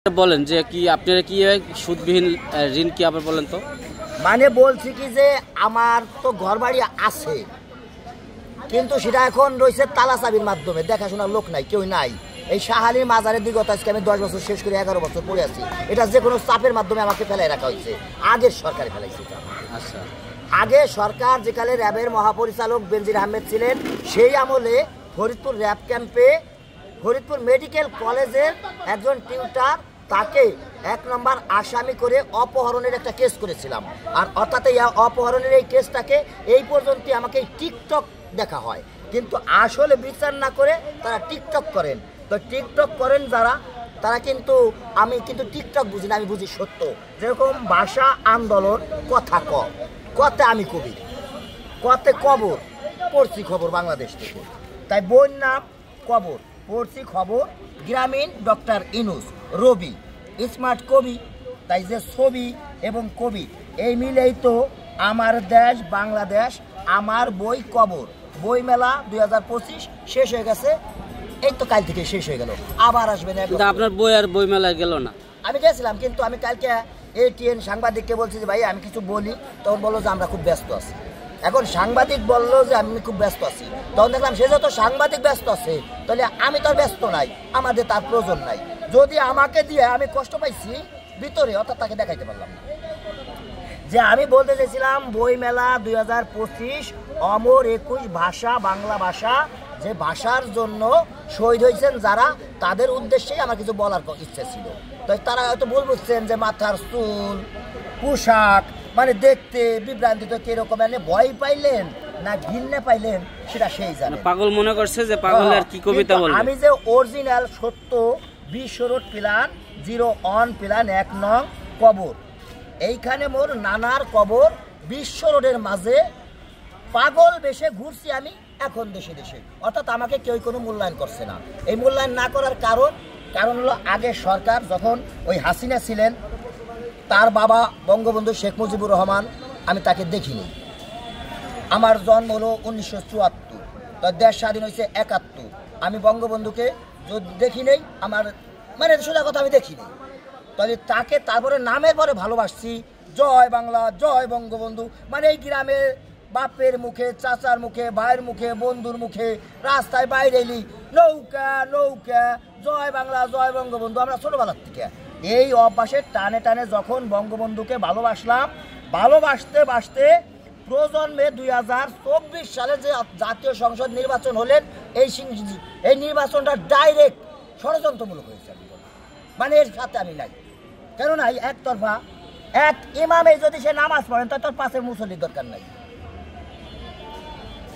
বলেন যে কি আপনারা কি সুদবিহীন ঋণ কি আবার বলেন তো? মানে বলছি কি যে আমার তো ঘরবাড়ি আছে, কিন্তু সেটা এখন রয়েছে তালা চাবির মাধ্যমে, দেখাশোনার লোক নাই, কেউ নাই। এই শাহালির মাজারের দিকে আজকে আমি 10 বছর শেষ করে 11 বছর পড়ে আছি। এটা যে কোনো চাপের মাধ্যমে আমাকে ফেলাই রাখা হয়েছে, আগের সরকারে ফেলাইছে। আচ্ছা, আগে সরকার যেকালে র্যাবের মহাপরিচালক বেনজির আহমেদ ছিলেন, সেই আমলে ফরিদপুর র্যাব ক্যাম্পে ফরিদপুর মেডিকেল কলেজের একজন টিউটার, তাকে 1 নম্বর আসামি করে অপহরণের একটা কেস করেছিলাম। আর অর্থাৎ এই অপহরণের এই কেসটাকে এই পর্যন্ত আমাকে টিকটক দেখা হয়, কিন্তু আসলে বিচার না করে তারা টিকটক করেন। তো টিকটক করেন যারা, তারা কিন্তু, আমি কিন্তু টিকটক বুঝি না, আমি বুঝি সত্য। যেরকম ভাষা আন্দোলন, কথা কতে আমি কবি, কতে কবর পড়ছি খবর বাংলাদেশ থেকে, তাই বইয়ের নাম কবর পড়ছি খবর, গ্রামীণ ডক্টর ইনুস রবি স্মার্ট কবি। তাই যে ছবি এবং কবি এই মিলেই তো আমার দেশ বাংলাদেশ, আমার বই কবর। বই মেলা 2025 শেষ হয়ে গেছে, এই তো কাল থেকে শেষ হয়ে গেল, আবার আসবেন। আপনার বই আর বই মেলা গেল না? আমি গেছিলাম, কিন্তু আমি কালকে ATN সাংবাদিককে বলছি যে ভাই আমি কিছু বলি, তখন বললো যে আমরা খুব ব্যস্ত আছি। এখন সাংবাদিক বললো যে আমি খুব ব্যস্ত আছি, তখন দেখলাম সে যত সাংবাদিক ব্যস্ত আছে, তাহলে আমি তো ব্যস্ত নাই, আমাদের তার প্রয়োজন নাই। যদি আমাকে দিয়ে আমি কষ্ট পাইছি ভিতরে, অর্থাৎ তাকে দেখাইতে পারলাম না। যে আমি বলতে চাইছিলাম বই মেলা 2025 অমর 21 ভাষা, বাংলা ভাষা, যে ভাষার জন্য শহীদ হয়েছেন যারা, তাদের উদ্দেশ্যেই আমার কিছু বলার ইচ্ছে ছিল। তো তারা হয়তো বলছেন যে মাথার চুল, পোশাক, মানে দেখতে বিভ্রান্তি, তো কিরকম, মানে ভয় পাইলেন না ঘৃণা পাইলেন সেটা সেই জানে। পাগল মনে করছে যে পাগল আর কি কবিতা বলবে। আমি যে অরিজিনাল সত্য 20 রোড প্ল্যান 01 প্ল্যান 1 নং কবর, এইখানে মোর নানার কবর। 20 রোডের মাঝে পাগল বেশে ঘুরছি আমি এখন দেশে দেশে, অর্থাৎ আমাকে কেউ কোনো মূল্যায়ন করছে না। এই মূল্যায়ন না করার কারণ হলো, আগে সরকার যখন ওই হাসিনা ছিলেন, তার বাবা বঙ্গবন্ধু শেখ মুজিবুর রহমান, আমি তাকে দেখিনি। আমার জন্ম হলো 1974, তো দেশ স্বাধীন হয়েছে 71। আমি বঙ্গবন্ধুকে দেখি নেই, আমার মানে সোজা কথা আমি দেখিনি। তাহলে তাকে তারপরে নামের পরে ভালোবাসছি, জয় বাংলা, জয় বঙ্গবন্ধু। মানে এই গ্রামের বাপের মুখে, চাচার মুখে, ভাইয়ের মুখে, বন্ধুর মুখে, রাস্তায় বাইরে এলি নৌকা নৌকা, জয় বাংলা, জয় বঙ্গবন্ধু। আমরা ছোটবেলার থেকে এই অভ্যাসের টানে টানে যখন বঙ্গবন্ধুকে ভালোবাসলাম, ভালোবাসতে বাসতে প্রজন্মে 2024 সালে যে জাতীয় সংসদ নির্বাচন হলেন, এই নির্বাচনটা ডাইরেক্ট ষড়যন্ত্রমূলক হয়েছে। মানে এর সাথে আমি নাই, কেননা একতরফা এক ইমামে যদি সে নামাজ পড়েন, তার পাশে মুসল্লির দরকার নাই।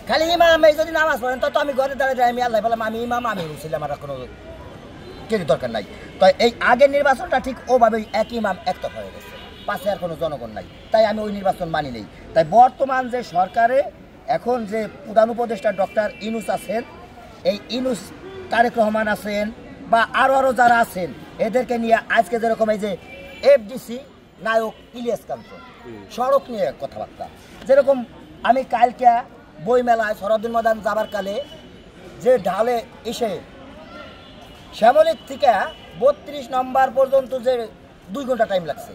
খালি ইমামে যদি নামাজ পড়েন, তো আমি ঘরে দাঁড়িয়ে আমি আল্লাহ বললাম আমি ইমাম, আমি মুসল্লি, আমার কোনো কিছু দরকার নাই। তো এই আগের নির্বাচনটা ঠিক ওভাবেই এক ইমাম একতরফা হয়ে গেছে, পাশে আর কোনো জনগণ নাই, তাই আমি ওই নির্বাচন মানি নেই। তাই বর্তমান যে সরকারে এখন যে প্রধান উপদেষ্টা ডক্টর ইনুস আছেন, এই ইনুস, তারেক রহমান আছেন, বা আরও যারা আছেন, এদেরকে নিয়ে আজকে যেরকম এই যে FDC নায়ক ইলিয়াস কাঞ্চন সড়ক নিয়ে কথাবার্তা, যেরকম আমি কালকে বইমেলায় শরদিন ময়দান যাবার কালে যে ঢালে এসে শ্যামলীর থেকে 32 নম্বর পর্যন্ত যে 2 ঘন্টা টাইম লাগছে,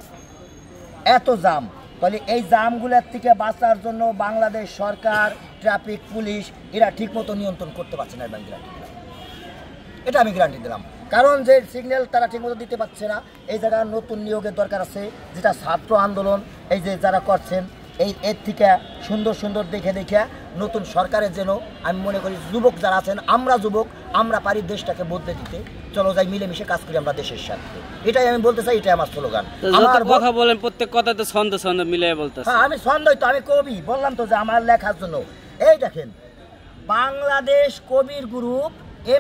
এত জাম। তাহলে এই জামগুলোর থেকে বাঁচার জন্য বাংলাদেশ সরকার, ট্রাফিক পুলিশ, এরা ঠিকমতো নিয়ন্ত্রণ করতে পারছে না। এটা আমি গ্যারান্টি দিলাম, কারণ যে সিগন্যাল তারা ঠিকমতো দিতে পারছে না। এই জায়গায় নতুন নিয়োগের দরকার আছে, যেটা ছাত্র আন্দোলন এই যে যারা করছেন, এর থেকে সুন্দর সুন্দর দেখে দেখে নতুন সরকারের যেন, আমি মনে করি যুবক যারা আছেন, আমরা যুবক, আমরা পারি দেশটাকে বদলে দিতে। চলো যাই মিলেমিশে কাজ করি আমরা দেশের সাথে, এটাই আমি বলতে চাই, এটাই আমার স্লোগান। আমার কথা বলেন প্রত্যেক কথাতে ছন্দ ছন্দ মিলিয়ে বলতে। হ্যাঁ, আমি ছন্দই তো, আমি কবি, বললাম তো যে আমার লেখার জন্য। এই দেখেন, বাংলাদেশ কবির গ্রুপ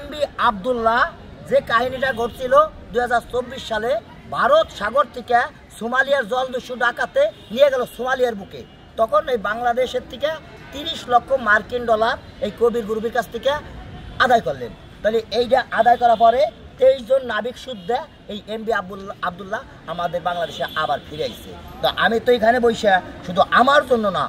MB আবদুল্লাহ যে কাহিনীটা ঘটছিল 2024 সালে, ভারত সাগর থেকে সোমালিয়ার জলদস্যু ডাকাতে নিয়ে গেল সোমালিয়ার বুকে, তখন এই বাংলাদেশের থেকে 30 লক্ষ মার্কিন ডলার এই কবির গ্রুপের কাছ থেকে আদায় করলেন। তাহলে এইটা আদায় করার পরে 23 জন নাবিক শুদ্ধ এই MB আবদুল্লাহ আমাদের বাংলাদেশে আবার ফিরে আসছে। তো আমি তো এখানে বসে শুধু আমার জন্য না,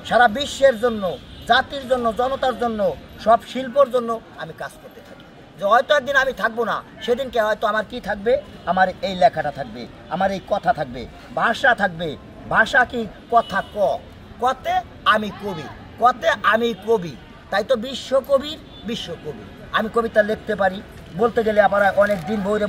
সারা বিশ্বের জন্য, জাতির জন্য, জনতার জন্য, সব শিল্পর জন্য আমি কাজ করতে থাকি। যে হয়তো একদিন আমি থাকবো না, সেদিনকে হয়তো আমার কি থাকবে, আমার এই লেখাটা থাকবে, আমার এই কথা থাকবে, ভাষা থাকবে। ভাষা কি? কথা ক, কতে আমি কবি, কতে আমি কবি। তাই তো বিশ্বকবির বিশ্বকবি। আমি কবিতা লিখতে পারি, বলতে গেলে আপনারা অনেক দিন বই